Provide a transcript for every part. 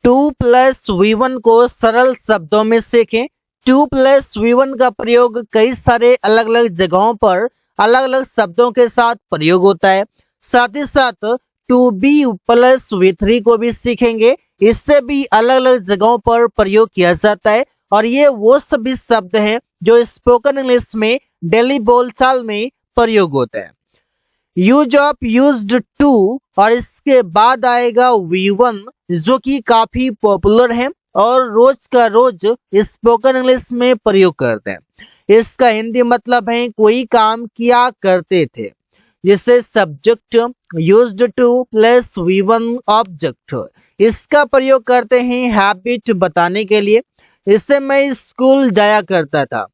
2+V1 को सरल शब्दों में सीखें। 2+V1 का प्रयोग कई सारे अलग अलग जगहों पर अलग अलग शब्दों के साथ प्रयोग होता है। साथ ही साथ 2B+V3 को भी सीखेंगे। इससे भी अलग अलग जगहों पर प्रयोग किया जाता है और ये वो सभी शब्द हैं जो स्पोकन इंग्लिश में डेली बोलचाल में प्रयोग होते हैं। यूज ऑफ यूज्ड टू और इसके बाद आएगा V1 जो कि काफी पॉपुलर है और रोज का रोज स्पोकन इंग्लिश में प्रयोग करते हैं। इसका हिंदी मतलब है कोई काम किया करते थे। जिसे subject used to plus V1 object, इसका प्रयोग करते हैं हैबिट बताने के लिए। इससे मैं स्कूल जाया करता था।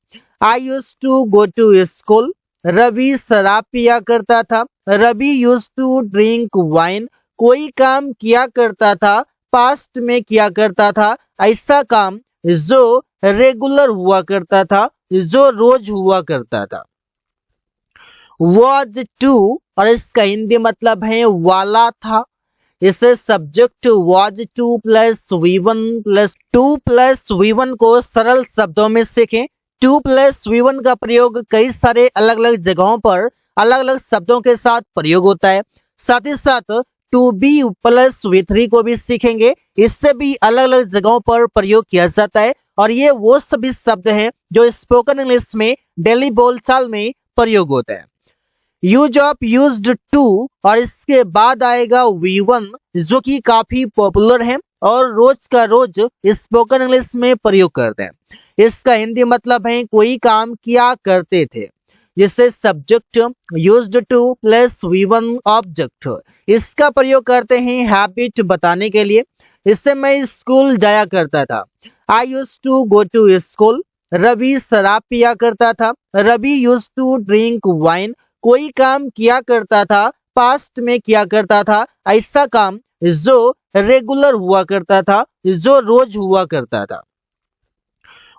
I used to go to school. Ravi शराब पिया करता था। Ravi used to drink wine. कोई काम किया करता था, पास्ट में किया करता था ऐसा काम जो रेगुलर हुआ करता था, जो रोज हुआ करता था। was to और इसका हिंदी मतलब है वाला था। इसे subject was to plus V1 plus 2+V1 को सरल शब्दों में सीखें। 2+V1 का प्रयोग कई सारे अलग अलग जगहों पर अलग अलग शब्दों के साथ प्रयोग होता है। साथ ही साथ 2B+V3 को भी सीखेंगे। इससे भी अलग अलग जगहों पर प्रयोग किया जाता है और ये वो सभी शब्द हैं जो स्पोकन इंग्लिश में डेली बोलचाल में प्रयोग होते हैं। यूज ऑफ यूज्ड टू और इसके बाद आएगा V1 जो कि काफी पॉपुलर है और रोज का रोज स्पोकन इंग्लिश में प्रयोग करते हैं। इसका हिंदी मतलब है कोई काम किया करते थे। जिसे subject used to plus V1 object, इसका प्रयोग करते हैं हैबिट बताने के लिए। इससे मैं स्कूल जाया करता था। I used to go to school. Ravi शराब पिया करता था। Ravi used to drink wine. कोई काम किया करता था, पास्ट में किया करता था ऐसा काम जो रेगुलर हुआ करता था, जो रोज हुआ करता था।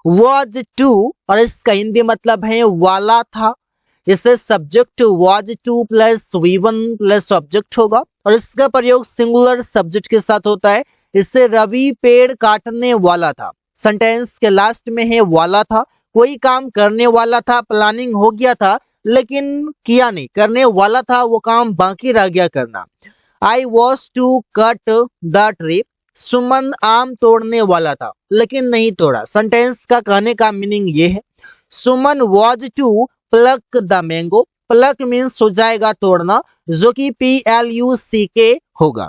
was to और इसका हिंदी मतलब है वाला था। इसे subject was to plus V1 plus object होगा और इसका प्रयोग सिंगुलर सब्जेक्ट के साथ होता है। इससे रवि पेड़ काटने वाला था। सेंटेंस के लास्ट में है वाला था। कोई काम करने वाला था, प्लानिंग हो गया था लेकिन किया नहीं, करने वाला था वो काम बाकी रह गया करना। I was to cut the tree. Suman आम तोड़ने वाला था लेकिन नहीं तोड़ा। सेंटेंस का कहने का मीनिंग ये है Suman was to pluck the mango. Pluck means हो जाएगा तोड़ना, जो कि PLUCK होगा।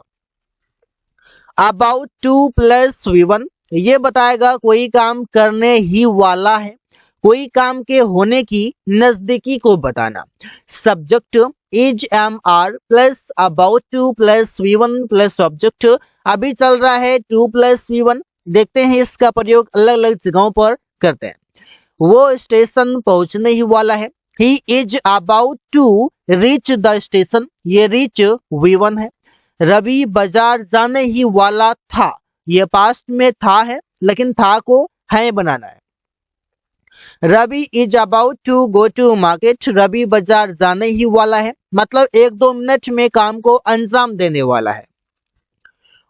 अबाउट 2+V1 ये बताएगा कोई काम करने ही वाला है, कोई काम के होने की नजदीकी को बताना। Subject is MR plus about 2+V1 plus object. अभी चल रहा है 2+V1। देखते हैं इसका प्रयोग अलग अलग जगहों पर करते हैं। वो स्टेशन पहुंचने ही वाला है। He is about to reach the station. ये रीच V1 है। रवि बाजार जाने ही वाला था। ये पास्ट में था है लेकिन था को है बनाना है। Ravi is about to go to market. Ravi बाजार जाने ही वाला है, मतलब 1-2 मिनट में काम को अंजाम देने वाला है।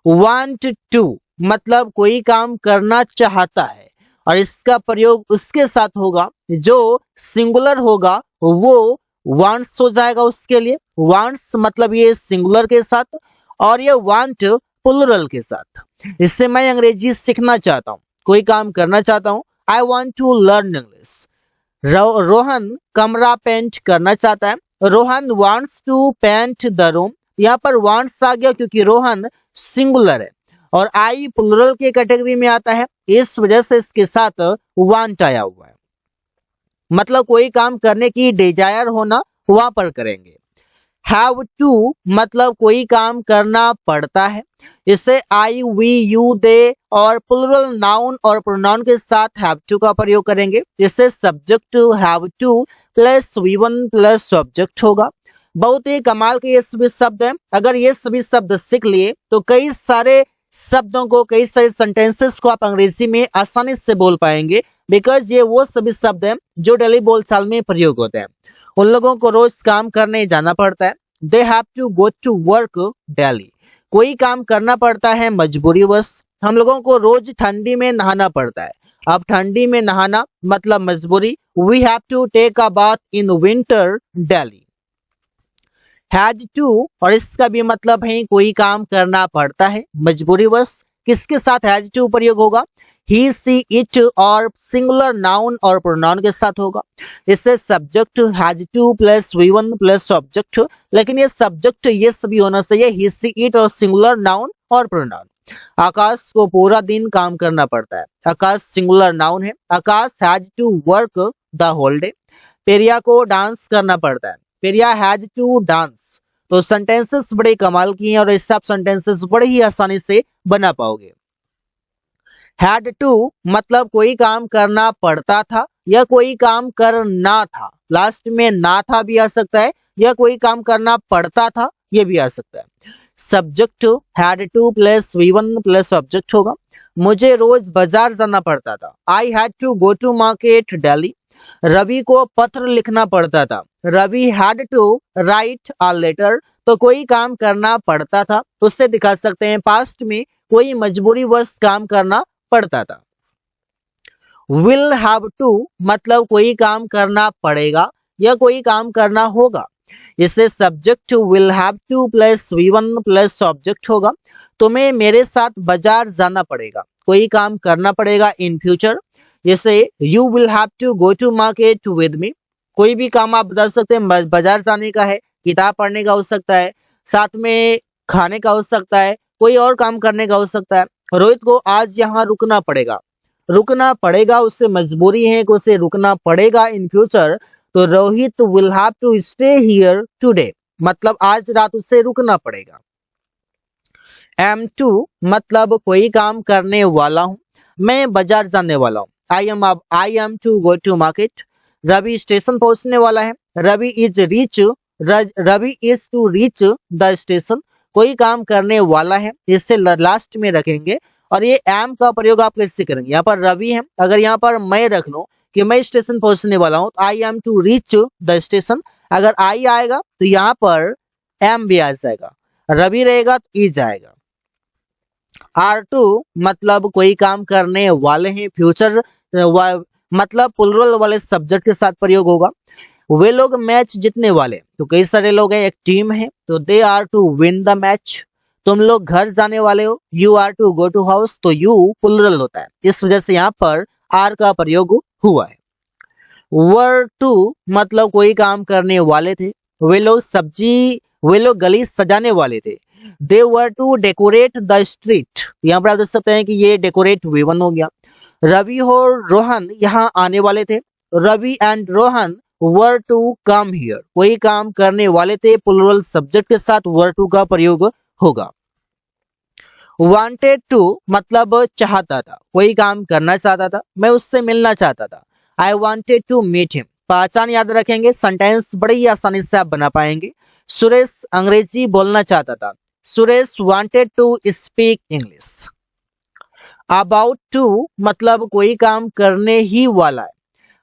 want to मतलब कोई काम करना चाहता है और इसका प्रयोग उसके साथ होगा जो सिंगुलर होगा, वो wants हो जाएगा उसके लिए। wants मतलब ये सिंगुलर के साथ और ये want प्लुरल के साथ। इससे मैं अंग्रेजी सीखना चाहता हूँ, कोई काम करना चाहता हूँ। I want to learn English। Rohan कमरा पेंट करना चाहता है। Rohan wants to paint the room। यहाँ पर wants आ गया क्योंकि रोहन सिंगुलर है और I प्लुरल के कैटेगरी में आता है, इस वजह से इसके साथ want आया हुआ है। मतलब कोई काम करने की डिजायर होना, वहां पर करेंगे। हैव टू मतलब कोई काम करना पड़ता है। इसे आई वी यू दे और प्लुरल नाउन और प्रोनाउन के साथ हैव टू का प्रयोग करेंगे। इससे subject have to plus V1 plus object होगा। बहुत ही कमाल के ये सभी शब्द हैं। अगर ये सभी शब्द सीख लिए तो कई सारे शब्दों को, कई सारे सेंटेंसेस को आप अंग्रेजी में आसानी से बोल पाएंगे, बिकॉज ये वो सभी शब्द हैं जो डेली बोलचाल में प्रयोग होते हैं। उन लोगों को रोज काम करने जाना पड़ता है। They have to go to work daily. कोई काम करना पड़ता है मजबूरीवश। हम लोगों को रोज ठंडी में नहाना पड़ता है। अब ठंडी में नहाना मतलब मजबूरी, we have to take a bath in winter daily. Has to, और इसका भी मतलब है कोई काम करना पड़ता है मजबूरीवश। किसके साथ हैज टू प्रयोग होगा? ही, सी, इट और सिंगुलर नाउन और प्रोनाउन के साथ होगा। इससे subject has to plus V1 plus object, लेकिन ये सब्जेक्ट ये सभी होना चाहिए ही, सी, इट और सिंगुलर नाउन और प्रोनाउन। आकाश को पूरा दिन काम करना पड़ता है, आकाश सिंगुलर नाउन है। Akash has to work the whole day. Periya को डांस करना पड़ता है, पेरिया हैज टू डांस। तो सेंटेंसेस बड़े कमाल की हैं और इससे आप सेंटेंसेस बड़े ही आसानी से बना पाओगे। हैड टू मतलब कोई काम करना पड़ता था या कोई काम करना था, लास्ट में ना था भी आ सकता है, या कोई काम करना पड़ता था ये भी आ सकता है। Subject had to plus V1 plus object होगा। मुझे रोज बाजार जाना पड़ता था, I had to go to market daily. Ravi को पत्र लिखना पड़ता था, Ravi had to write a letter. तो कोई काम करना पड़ता था, उससे दिखा सकते हैं पास्ट में कोई मजबूरीवश काम करना पड़ता था। विल हैव टू मतलब कोई काम करना पड़ेगा या कोई काम करना होगा। इससे subject will have to plus V1 plus object होगा। तुम्हें मेरे साथ बाजार जाना पड़ेगा, कोई काम करना पड़ेगा इन फ्यूचर। जैसे you will have to go to market with me. कोई भी काम आप बता सकते हैं, बाजार जाने का है, किताब पढ़ने का हो सकता है, साथ में खाने का हो सकता है, कोई और काम करने का हो सकता है। रोहित को आज यहाँ रुकना पड़ेगा, रुकना पड़ेगा उससे मजबूरी है कि उसे रुकना पड़ेगा इन फ्यूचर। तो Rohit will have to stay here today मतलब आज रात उसे रुकना पड़ेगा। एम टू मतलब कोई काम करने वाला हूँ, मैं बाजार जाने वाला हूँ। I am to go to market. Ravi station पहुंचने वाला है, Ravi is to reach the station. कोई काम करने वाला है, इससे लास्ट में रखेंगे। और ये एम का प्रयोग आप कैसे करेंगे? यहाँ पर रवि है, अगर यहाँ पर मैं रख लूं कि मैं स्टेशन पहुंचने वाला हूं, I am to reach the station. अगर आई आएगा तो यहाँ पर एम भी आ जाएगा, रवि रहेगा तो ई जाएगा। R2 मतलब कोई काम करने वाले हैं, फ्यूचर मतलब प्लुरल वाले सब्जेक्ट के साथ प्रयोग होगा। वे लोग मैच जीतने वाले, तो कई सारे लोग हैं, एक टीम है, तो they are to win the match. तुम लोग घर जाने वाले हो, you are to go to house, तो यू प्लुरल होता है, इस वजह से यहाँ पर आर का प्रयोग हुआ है। वर टू मतलब कोई काम करने वाले थे, वे लोग गली सजाने वाले थे। दे were to decorate the street, यहाँ पर आप देख सकते हैं कि ये डेकोरेट V1 हो गया। रवि और रोहन यहाँ आने वाले थे, Ravi and Rohan were to come here. कोई काम करने वाले थे, प्लुरल सब्जेक्ट के साथ वर टू का प्रयोग होगा। वांटेड टू मतलब चाहता था, कोई काम करना चाहता था, मैं उससे मिलना चाहता था। I wanted to meet him. पहचान याद रखेंगे, सेंटेंस बड़ी ही आसानी से आप बना पाएंगे। सुरेश अंग्रेजी बोलना चाहता था, Suresh wanted to speak English. About to मतलब कोई काम करने ही वाला है,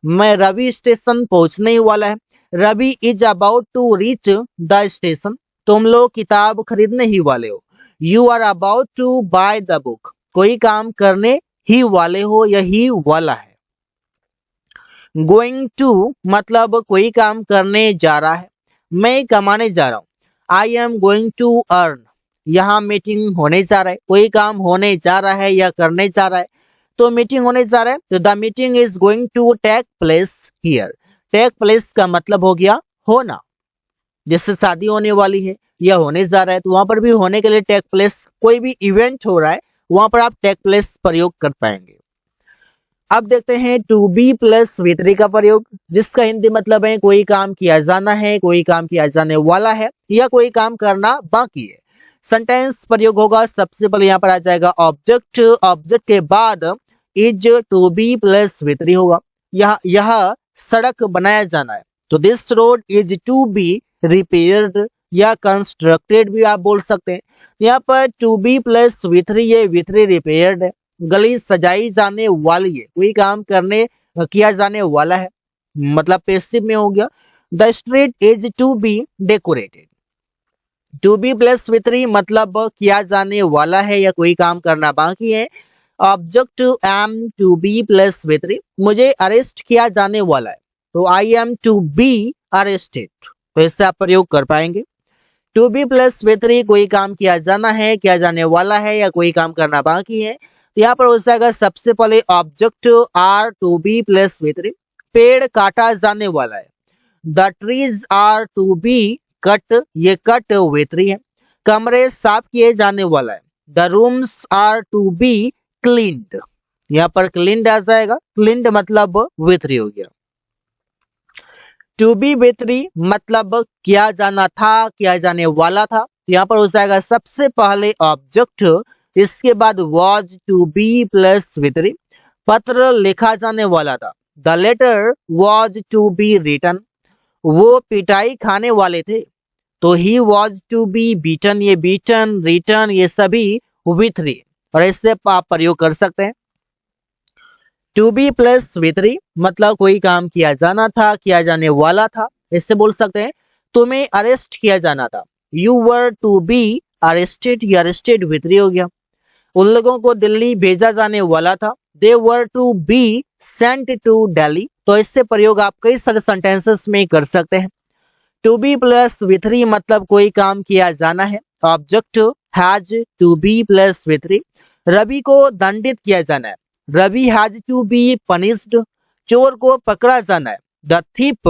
मैं रवि स्टेशन पहुंचने ही वाला है, Ravi is about to reach the station. तुम लोग किताब खरीदने ही वाले हो, you are about to buy the book. कोई काम करने ही वाले हो, यही वाला है। गोइंग टू मतलब कोई काम करने जा रहा है, मैं कमाने जा रहा हूँ, I am going to earn. यहाँ मीटिंग होने जा रहा है, कोई काम होने जा रहा है या करने जा रहा है, तो मीटिंग होने जा रहा है, तो the meeting is going to take place here. Take place का मतलब हो गया होना, जिससे शादी होने वाली है या होने जा रहा है, तो वहां पर भी होने के लिए टेक प्लेस, कोई भी इवेंट हो रहा है वहां पर आप टेक प्लेस प्रयोग कर पाएंगे। अब देखते हैं टू बी प्लस V3 का प्रयोग, जिसका हिंदी मतलब है कोई काम किया जाना है, कोई काम किया जाने वाला है या कोई काम करना बाकी है। सेंटेंस प्रयोग होगा, सबसे पहले यहाँ पर आ जाएगा ऑब्जेक्ट, ऑब्जेक्ट के बाद is to be plus V3 होगा। यह सड़क बनाया जाना है, तो this road is to be repaired या कंस्ट्रक्टेड भी आप बोल सकते हैं। यहाँ पर टू बी प्लस V3, ये V3 रिपेयर्ड है। गली सजाई जाने वाली है, कोई काम करने किया जाने वाला है, मतलब पैसिव में हो गया। The street is to be decorated, to be plus V three मतलब किया जाने वाला है या कोई काम करना बाकी है। Object am to be plus V three, मुझे अरेस्ट किया जाने वाला है, तो I am to be arrested, तो इससे आप प्रयोग कर पाएंगे। To be plus V three कोई काम किया जाना है, किया जाने वाला है या कोई काम करना बाकी है, तो यहाँ पर हो जाएगा सबसे पहले object are to be plus V three, पेड़ काटा जाने वाला है। The trees are to be cut, ये कट वी थ्री है। कमरे साफ किए जाने वाला है। The rooms are to be cleaned, यहाँ पर क्लीन्ड आ जाएगा, क्लीन्ड मतलब वी थ्री हो गया। टू बी वी थ्री मतलब किया जाना था, किया जाने वाला था, यहाँ पर हो जाएगा सबसे पहले ऑब्जेक्ट, इसके बाद was to be plus V three, पत्र लिखा जाने वाला था। The letter was to be written, वो पिटाई खाने वाले थे, तो he was to be beaten, ये बीटन रिटर्न ये सभी वी थ्री, और इससे आप प्रयोग कर सकते हैं। To be plus V three मतलब कोई काम किया जाना था, किया जाने वाला था, इससे बोल सकते हैं तुम्हें अरेस्ट किया जाना था। You were to be arrested, ये अरेस्टेड वी थ्री हो गया। उन लोगों को दिल्ली भेजा जाने वाला था। They were to be sent to Delhi, तो इससे प्रयोग आप कई सारे सेंटेंसेस में कर सकते हैं। To be plus V three मतलब कोई काम किया जाना है। Object has to be plus V three, रवि को दंडित किया जाना है। Ravi has to be punished, चोर को पकड़ा जाना है। The thief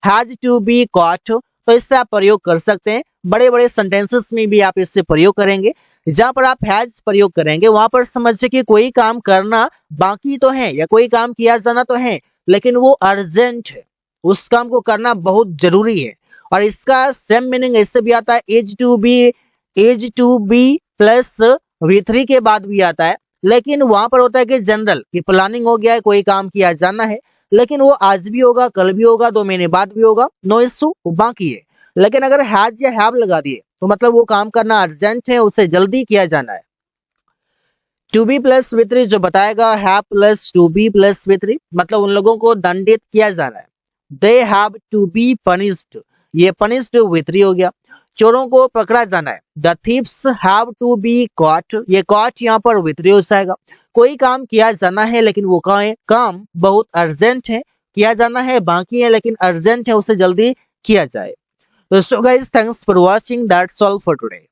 has to be caught, तो इससे आप प्रयोग कर सकते हैं। बड़े बड़े सेंटेंसेस में भी आप इससे प्रयोग करेंगे। जहां पर आप हैज प्रयोग करेंगे वहां पर समझिए कि कोई काम करना बाकी तो है या कोई काम किया जाना तो है, लेकिन वो अर्जेंट है, उस काम को करना बहुत जरूरी है। और इसका सेम मीनिंग ऐसे भी आता है as to be plus V three के बाद भी आता है, लेकिन वहां पर होता है कि जनरल की प्लानिंग हो गया है, कोई काम किया जाना है, लेकिन वो आज भी होगा, कल भी होगा, 2 महीने बाद भी होगा, नो इशू, बाकी है। लेकिन अगर हैज या हैव लगा दिए तो मतलब वो काम करना अर्जेंट है, उसे जल्दी किया जाना है। To be plus V three जो बताएगा have plus to be plus V three मतलब उन लोगों को दंडित किया जाना है। They have to be punished, ये पनिश्ड वी थ्री हो गया। चोरों को पकड़ा जाना है। The thieves have to be caught, ये कॉट यहाँ पर वी थ्री हो जाएगा। कोई काम किया जाना है लेकिन वो काम बहुत अर्जेंट है, किया जाना है बाकी है लेकिन अर्जेंट है, उसे जल्दी किया जाए। So guys, thanks for watching. That's all for today.